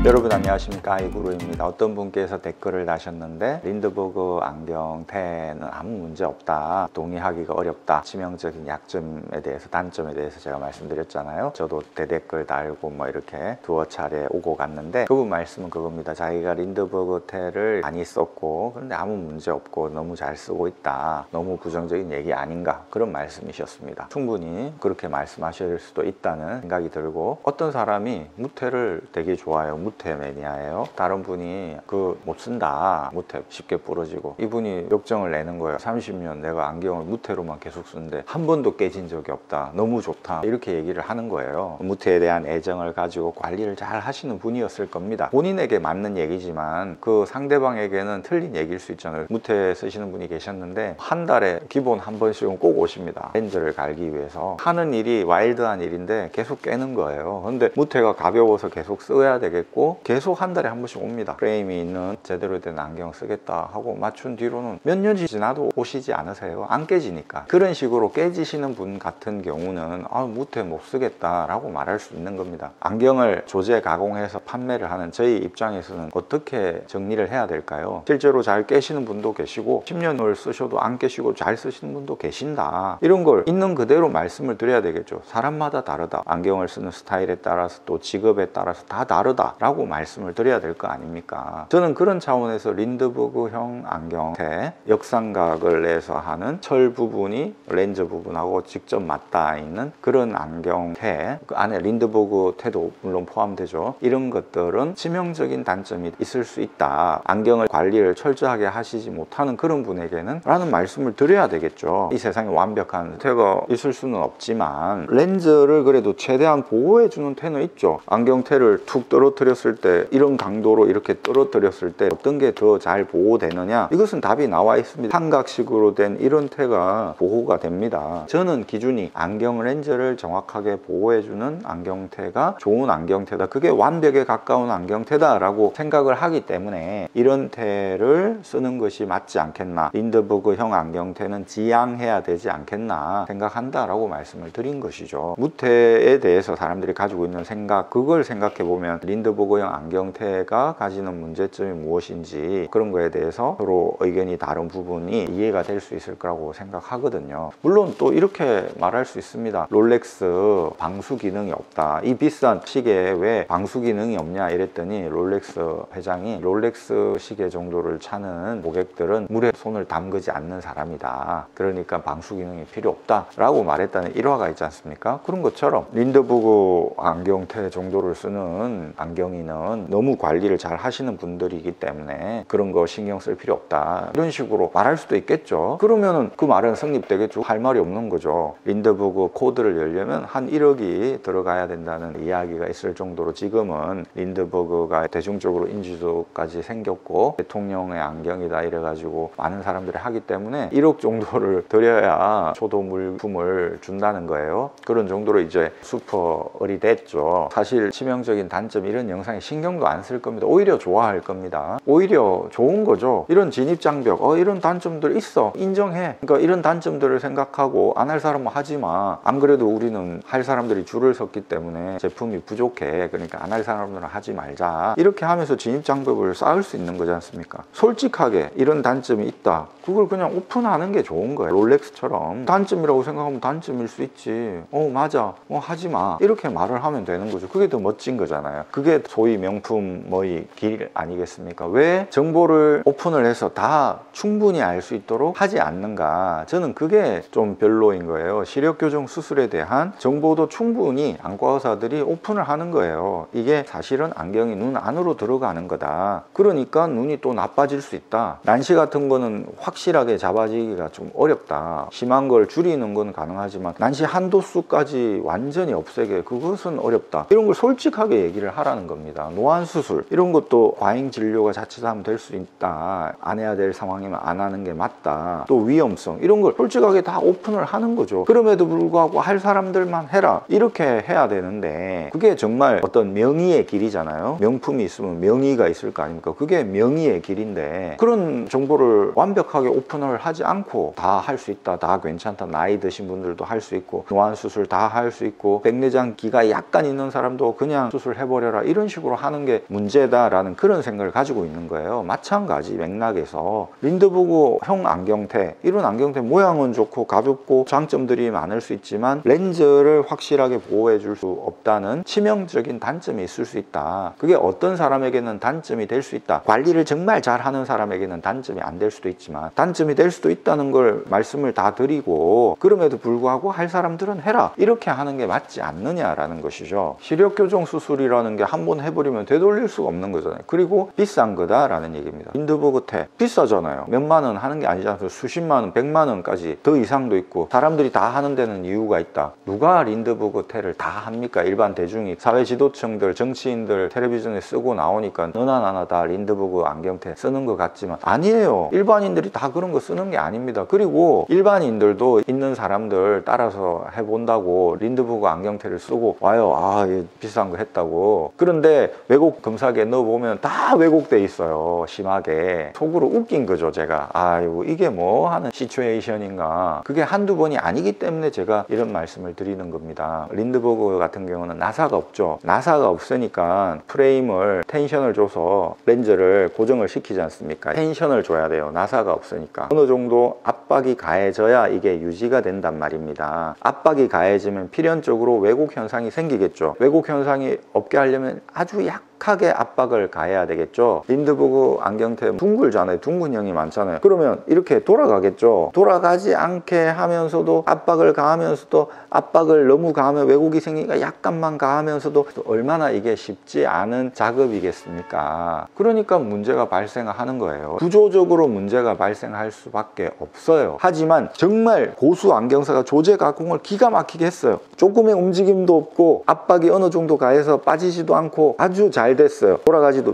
여러분 안녕하십니까, 아이구루입니다. 어떤 분께서 댓글을 다셨는데 린드버그 안경테는 아무 문제 없다, 동의하기가 어렵다, 치명적인 약점에 대해서, 단점에 대해서 제가 말씀드렸잖아요. 저도 대댓글 달고 이렇게 두어 차례 오고 갔는데 그분 말씀은 그겁니다. 자기가 린드버그 테를 많이 썼고 그런데 아무 문제 없고 너무 잘 쓰고 있다, 너무 부정적인 얘기 아닌가, 그런 말씀이셨습니다. 충분히 그렇게 말씀하실 수도 있다는 생각이 들고, 어떤 사람이 무테를 되게 좋아해요. 무테 매니아예요. 다른 분이 못 쓴다, 무테 쉽게 부러지고, 이분이 역정을 내는 거예요. 30년 내가 안경을 무테로만 계속 쓰는데 한 번도 깨진 적이 없다, 너무 좋다, 이렇게 얘기를 하는 거예요. 무테에 대한 애정을 가지고 관리를 잘 하시는 분이었을 겁니다. 본인에게 맞는 얘기지만 그 상대방에게는 틀린 얘기일 수 있잖아요. 무테 쓰시는 분이 계셨는데 한 달에 기본 한 번씩은 꼭 오십니다. 렌즈를 갈기 위해서. 하는 일이 와일드한 일인데 계속 깨는 거예요. 근데 무테가 가벼워서 계속 써야 되겠고 계속 한 달에 한 번씩 옵니다. 프레임이 있는 제대로 된 안경 쓰겠다 하고 맞춘 뒤로는 몇 년이 지나도 오시지 않으세요. 안 깨지니까. 그런 식으로 깨지시는 분 같은 경우는 무테 못 쓰겠다 라고 말할 수 있는 겁니다. 안경을 조제 가공해서 판매를 하는 저희 입장에서는 어떻게 정리를 해야 될까요? 실제로 잘 깨시는 분도 계시고 10년을 쓰셔도 안 깨시고 잘 쓰시는 분도 계신다, 이런 걸 있는 그대로 말씀을 드려야 되겠죠. 사람마다 다르다, 안경을 쓰는 스타일에 따라서 또 직업에 따라서 다 다르다 라고 말씀을 드려야 될 거 아닙니까? 저는 그런 차원에서 린드버그형 안경테, 역삼각을 내서 하는 철 부분이 렌즈 부분하고 직접 맞닿아 있는 그런 안경테, 그 안에 린드버그 테도 물론 포함되죠. 이런 것들은 치명적인 단점이 있을 수 있다, 안경을 관리를 철저하게 하시지 못하는 그런 분에게는 라는 말씀을 드려야 되겠죠. 이 세상에 완벽한 테가 있을 수는 없지만 렌즈를 그래도 최대한 보호해주는 테는 있죠. 안경테를 툭 떨어뜨렸을 때, 이런 강도로 이렇게 떨어뜨렸을 때 어떤 게 더 잘 보호되느냐, 이것은 답이 나와 있습니다. 삼각식으로 된 이런 테가 보호가 됩니다. 저는 기준이 안경 렌즈를 정확하게 보호해주는 안경테가 좋은 안경테다, 그게 완벽에 가까운 안경테다 라고 생각을 하기 때문에 이런 테를 쓰는 것이 맞지 않겠나, 린드버그형 안경테는 지양해야 되지 않겠나 생각한다 라고 말씀을 드린 것이죠. 무테에 대해서 사람들이 가지고 있는 생각, 그걸 생각해 보면 린드버그형 안경테가 가지는 문제점이 무엇인지, 그런 거에 대해서 서로 의견이 다른 부분이 이해가 될 수 있을 거라고 생각하거든요. 물론 또 이렇게 말할 수 있습니다. 롤렉스 방수 기능이 없다, 이 비싼 시계에 왜 방수 기능이 없냐 이랬더니 롤렉스 회장이 롤렉스 시계 정도를 차는 고객들은 물에 손을 담그지 않는 사람이다, 그러니까 방수 기능이 필요 없다 라고 말했다는 일화가 있지 않습니까? 그런 것처럼 린드버그 안경테 정도를 쓰는 안경인은 너무 관리를 잘 하시는 분들이기 때문에 그런 거 신경 쓸 필요 없다, 이런 식으로 말할 수도 있겠죠. 그러면은 그 말은 성립되겠죠. 할 말이 없는 거죠. 린드버그 코드를 열려면 한 1억이 들어가야 된다는 이야기가 있을 정도로 지금은 린드버그가 대중적으로 인지도까지 생겼고 대통령의 안경이다 이래가지고 많은 사람들이 하기 때문에 1억 정도를 들여야 초도 물품을 준다는 거예요. 그런 정도로 이제 슈퍼을이 됐죠. 사실 치명적인 단점, 이런 영상에 신경도 안 쓸 겁니다. 오히려 좋아할 겁니다. 오히려 좋은 거죠. 이런 진입장벽, 이런 단점들 있어, 인정해. 그러니까 이런 단점들을 생각하고 안 할 사람은 하지 마. 안 그래도 우리는 할 사람들이 줄을 섰기 때문에 제품이 부족해, 그러니까 안 할 사람들은 하지 말자, 이렇게 하면서 진입장벽을 쌓을 수 있는 거지 않습니까? 솔직하게 이런 단점이 있다, 그걸 그냥 오픈하는 게 좋은 거예요. 롤렉스처럼 단점이라고 생각하면 단점일 수 있지, 맞아, 하지 마, 이렇게 말을 하면 되는 거죠. 그게 더 멋진 거잖아요. 그게 소위 명품의 길 아니겠습니까? 왜 정보를 오픈을 해서 다 충분히 알 수 있도록 하지 않는가, 저는 그게 좀 별로인 거예요. 시력교정 수술에 대한 정보도 충분히 안과 의사들이 오픈을 하는 거예요. 이게 사실은 안경이 눈 안으로 들어가는 거다, 그러니까 눈이 또 나빠질 수 있다, 난시 같은 거는 확실하게 잡아지기가 좀 어렵다, 심한 걸 줄이는 건 가능하지만 난시 한도수까지 완전히 없애게, 그것은 어렵다, 이런 걸 솔직하게 얘기를 하라는 겁니다. 노안수술 이런 것도 과잉 진료가 자칫하면 될 수 있다, 안 해야 될 상황이면 안 하는 게 맞다, 또 위험성, 이런 걸 솔직하게 다 오픈을 하는 거죠. 그럼에도 불구하고 할 사람들만 해라, 이렇게 해야 되는데 그게 정말 어떤 명의의 길이잖아요. 명품이 있으면 명의가 있을 거 아닙니까? 그게 명의의 길인데 그런 정보를 완벽하게 오픈을 하지 않고 다 할 수 있다, 다 괜찮다, 나이 드신 분들도 할 수 있고 노안 수술 다 할 수 있고 백내장 기가 약간 있는 사람도 그냥 수술해버려라, 이런 식으로 하는 게 문제다라는 그런 생각을 가지고 있는 거예요. 마찬가지 맥락에서 린드버그형 안경테, 이런 안경테 모양은 좋고 가볍고 장점들이 많을 수 있지만 렌즈를 확실하게 보호해 줄 수 없다는 치명적인 단점이 있을 수 있다. 그게 어떤 사람에게는 단점이 될 수 있다. 관리를 정말 잘하는 사람에게는 단점이 안 될 수도 있지만 단점이 될 수도 있다는 걸 말씀을 다 드리고, 그럼에도 불구하고 할 사람들은 해라, 이렇게 하는 게 맞지 않느냐라는 것이죠. 시력 교정 수술이라는 게 한 번 해버리면 되돌릴 수가 없는 거잖아요. 그리고 비싼 거다라는 얘기입니다. 린드버그테 비싸잖아요. 몇만 원 하는 게 아니잖아요. 수십만 원, 100만 원까지 더 이상도 있고, 사람들이 다 하는 데는 이유가 있다. 누가 린드버그테를 다 합니까? 일반 대중이, 사회 지도층들, 정치인들 텔레비전에 쓰고 나오니까 너나 나나 다 린드버그 안경테 쓰는 것 같지만 아니에요. 일반인들이 다 그런 거 쓰는 게 아닙니다. 그리고 일반인들도 있는 사람들 따라서 해본다고 린드버그 안경테를 쓰고 와요. 아, 비싼 거 했다고. 그런데 왜곡 검사기에 넣어보면 다 왜곡돼 있어요. 심하게. 속으로 웃긴 거죠, 제가. 아이고, 이게 뭐 하는 시츄에이션인가. 그게 한두 번이 아니기 때문에 제가 이런 말씀을 드리는 겁니다. 린드버그 같은 경우는 나사가 없죠. 나사가 없으니까 프레임을 텐션을 줘서 렌즈를 고정을 시키지 않습니까? 텐션을 줘야 돼요. 나사가 없으니까. 어느 정도 압박이 가해져야 이게 유지가 된단 말입니다. 압박이 가해지면 필연적으로 왜곡 현상이 생기겠죠. 왜곡 현상이 없게 하려면 아주 약하게 압박을 가해야 되겠죠. 린드버그 안경테 둥글잖아요. 둥근형이 많잖아요. 그러면 이렇게 돌아가겠죠. 돌아가지 않게 하면서도 압박을 가하면서도, 압박을 너무 가하면 왜곡이 생기니까 약간만 가하면서도 얼마나 이게 쉽지 않은 작업이겠습니까? 그러니까 문제가 발생하는 거예요. 구조적으로 문제가 발생할 수밖에 없어요. 하지만 정말 고수 안경사가 조제 가공을 기가 막히게 했어요. 조금의 움직임도 없고 압박이 어느 정도 가해서 빠지지도 않고 아주 잘 됐어요.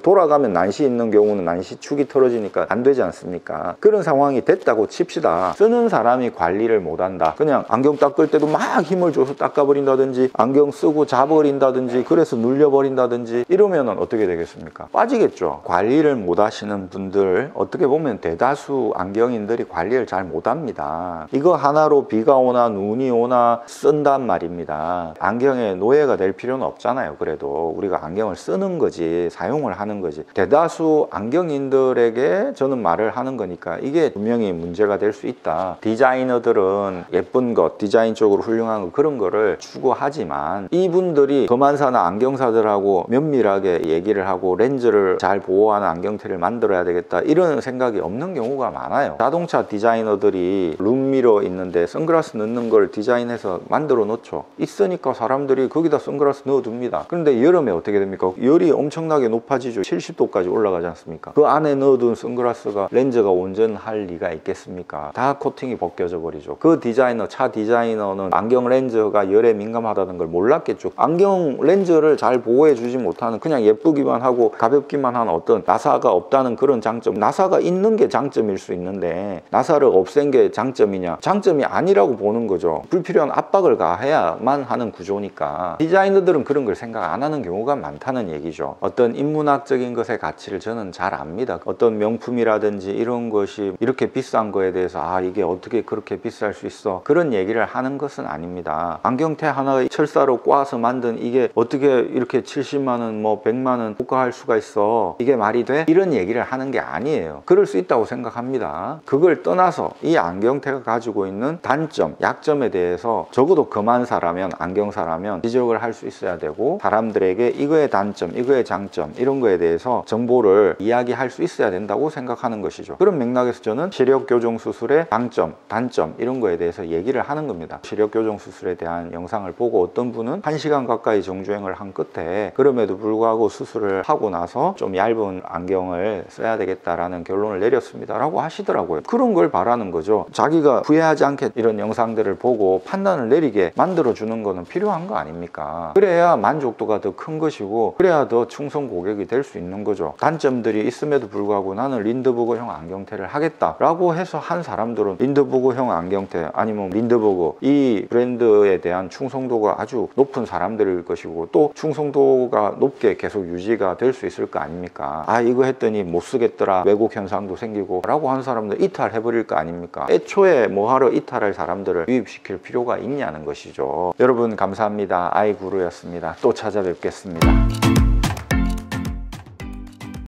돌아가면 난시 있는 경우는 난시축이 틀어지니까 안 되지 않습니까? 그런 상황이 됐다고 칩시다. 쓰는 사람이 관리를 못한다. 그냥 안경 닦을 때도 막 힘을 줘서 닦아버린다든지, 안경 쓰고 자버린다든지, 그래서 눌려버린다든지, 이러면 어떻게 되겠습니까? 빠지겠죠. 관리를 못 하시는 분들, 어떻게 보면 대다수 안경인들이 관리를 잘 못합니다. 이거 하나로 비가 오나 눈이 오나 쓴단 말입니다. 안경에 노예가 될 필요는 없잖아요. 그래도 우리가 안경을 쓰는 거지, 사용을 하는 거지. 대다수 안경인들에게 저는 말을 하는 거니까 이게 분명히 문제가 될 수 있다. 디자이너들은 예쁜 것, 디자인적으로 훌륭한 것, 그런 거를 추구하지만 이분들이 검안사나 안경사들하고 면밀하게 얘기를 하고 렌즈를 잘 보호하는 안경테를 만들어야 되겠다, 이런 생각이 없는 경우가 많아요. 자동차 디자이너들이 룸미러 있는데 선글라스 넣는 걸 디자인해서 만들어 놓죠. 있으니까 사람들이 거기다 선글라스 넣어둡니다. 그런데 여름에 어떻게 됩니까? 열이 엄청나게 높아지죠. 70도까지 올라가지 않습니까? 그 안에 넣어둔 선글라스가 렌즈가 온전할 리가 있겠습니까? 다 코팅이 벗겨져 버리죠. 그 디자이너, 차 디자이너는 안경 렌즈가 열에 민감하다는 걸 몰랐겠죠. 안경 렌즈를 잘 보호해 주지 못하는, 그냥 예쁘기만 하고 가볍기만 한 어떤 나사가 없다는 그런 장점, 나사가 있는 게 장점일 수 있는데 나사를 없앤 게 장점이냐? 장점이 아니라고 보는 거죠. 불필요한 압박을 가해야만 하는 구조니까. 디자이너들은 그런 걸 생각 안 하는 경우가 많다는 얘기죠. 어떤 인문학적인 것의 가치를 저는 잘 압니다. 어떤 명품이라든지 이런 것이 이렇게 비싼 거에 대해서 이게 어떻게 그렇게 비쌀 수 있어, 그런 얘기를 하는 것은 아닙니다. 안경테 하나 철사로 꽈서 만든 이게 어떻게 이렇게 70만 원, 뭐 100만 원 고가할 수가 있어, 이게 말이 돼? 이런 얘기를 하는 게 아니에요. 그럴 수 있다고 생각합니다. 그걸 떠나서 이 안경테가 가지고 있는 단점, 약점에 대해서 적어도 검안사라면, 안경사라면 지적을 할 수 있어야 되고, 사람들에게 이거의 단점, 이거의 장점, 이런 거에 대해서 정보를 이야기할 수 있어야 된다고 생각하는 것이죠. 그런 맥락에서 저는 시력 교정 수술의 장점, 단점, 이런 거에 대해서 얘기를 하는 겁니다. 시력 교정 수술에 대한 영상을 보고 어떤 분은 1시간 가까이 정주행을 한 끝에 그럼에도 불구하고 수술을 하고 나서 좀 얇은 안경을 써야 되겠다라는 결론을 내렸습니다 라고 하시더라고요. 그런 걸 바라는 거죠. 자기가 후회하지 않게 이런 영상들을 보고 판단을 내리게 만들어주는 거는 필요한 거 아닙니까? 그래야 만족도가 더 큰 것이고, 그래야 더 충성 고객이 될 수 있는 거죠. 단점들이 있음에도 불구하고 나는 린드버그형 안경테를 하겠다 라고 해서 한 사람들은 린드버그형 안경테, 아니면 린드버그 이 브랜드에 대한 충성도가 아주 높은 사람들일 것이고, 또 충성도가 높게 계속 유지가 될 수 있을 거 아닙니까? 이거 했더니 못 쓰겠더라, 왜곡 현상도 생기고 라고 한 사람들 이탈해버릴 거 아닙니까? 애초에 뭐하러 이탈할 사람들을 유입시킬 필요가 있냐는 것이죠. 여러분 감사합니다. 아이구루였습니다. 또 찾아뵙겠습니다.